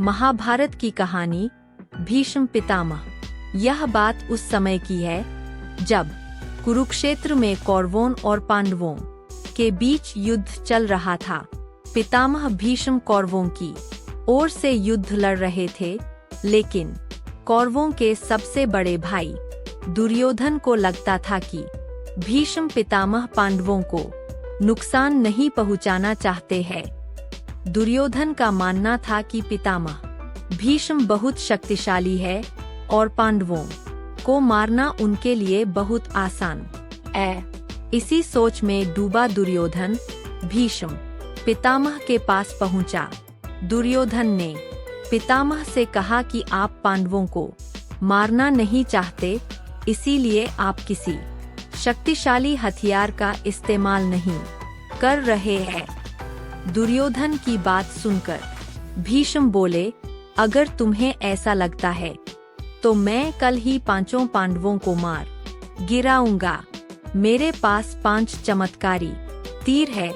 महाभारत की कहानी भीष्म पितामह। यह बात उस समय की है जब कुरुक्षेत्र में कौरवों और पांडवों के बीच युद्ध चल रहा था। पितामह भीष्म कौरवों की ओर से युद्ध लड़ रहे थे, लेकिन कौरवों के सबसे बड़े भाई दुर्योधन को लगता था कि भीष्म पितामह पांडवों को नुकसान नहीं पहुंचाना चाहते हैं। दुर्योधन का मानना था कि पितामह भीष्म बहुत शक्तिशाली है और पांडवों को मारना उनके लिए बहुत आसान है। इसी सोच में डूबा दुर्योधन भीष्म पितामह के पास पहुंचा। दुर्योधन ने पितामह से कहा कि आप पांडवों को मारना नहीं चाहते, इसीलिए आप किसी शक्तिशाली हथियार का इस्तेमाल नहीं कर रहे हैं। दुर्योधन की बात सुनकर भीष्म बोले, अगर तुम्हें ऐसा लगता है तो मैं कल ही पांचों पांडवों को मार गिराऊंगा। मेरे पास 5 चमत्कारी तीर है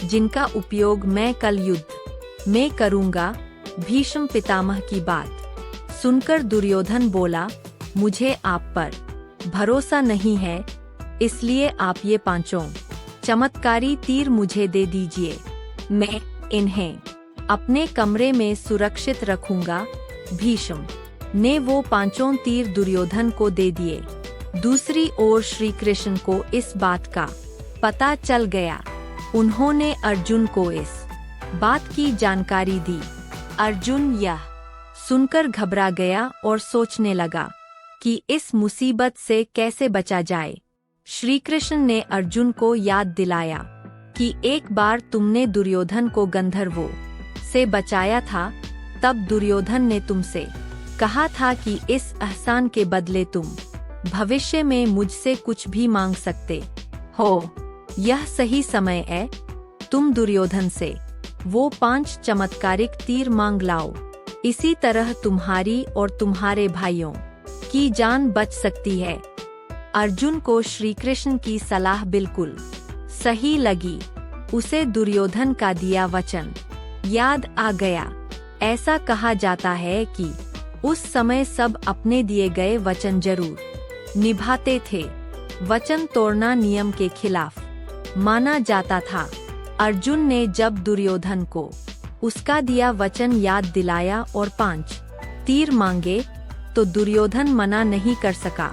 जिनका उपयोग मैं कल युद्ध में करूंगा। भीष्म पितामह की बात सुनकर दुर्योधन बोला, मुझे आप पर भरोसा नहीं है, इसलिए आप ये 5 चमत्कारी तीर मुझे दे दीजिए। मैं इन्हें अपने कमरे में सुरक्षित रखूंगा। भीष्म ने वो 5 तीर दुर्योधन को दे दिए। दूसरी ओर श्री कृष्ण को इस बात का पता चल गया। उन्होंने अर्जुन को इस बात की जानकारी दी। अर्जुन यह सुनकर घबरा गया और सोचने लगा कि इस मुसीबत से कैसे बचा जाए। श्री कृष्ण ने अर्जुन को याद दिलाया कि एक बार तुमने दुर्योधन को गंधर्वों से बचाया था। तब दुर्योधन ने तुमसे कहा था कि इस एहसान के बदले तुम भविष्य में मुझसे कुछ भी मांग सकते हो। यह सही समय है, तुम दुर्योधन से वो 5 चमत्कारिक तीर मांग लाओ। इसी तरह तुम्हारी और तुम्हारे भाइयों की जान बच सकती है। अर्जुन को श्री कृष्ण की सलाह बिल्कुल सही लगी। उसे दुर्योधन का दिया वचन याद आ गया। ऐसा कहा जाता है कि उस समय सब अपने दिए गए वचन जरूर निभाते थे। वचन तोड़ना नियम के खिलाफ माना जाता था। अर्जुन ने जब दुर्योधन को उसका दिया वचन याद दिलाया और 5 तीर मांगे, तो दुर्योधन मना नहीं कर सका।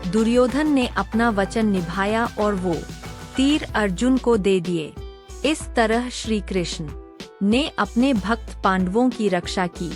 दुर्योधन ने अपना वचन निभाया और वो तीर अर्जुन को दे दिए। इस तरह श्री कृष्ण ने अपने भक्त पांडवों की रक्षा की।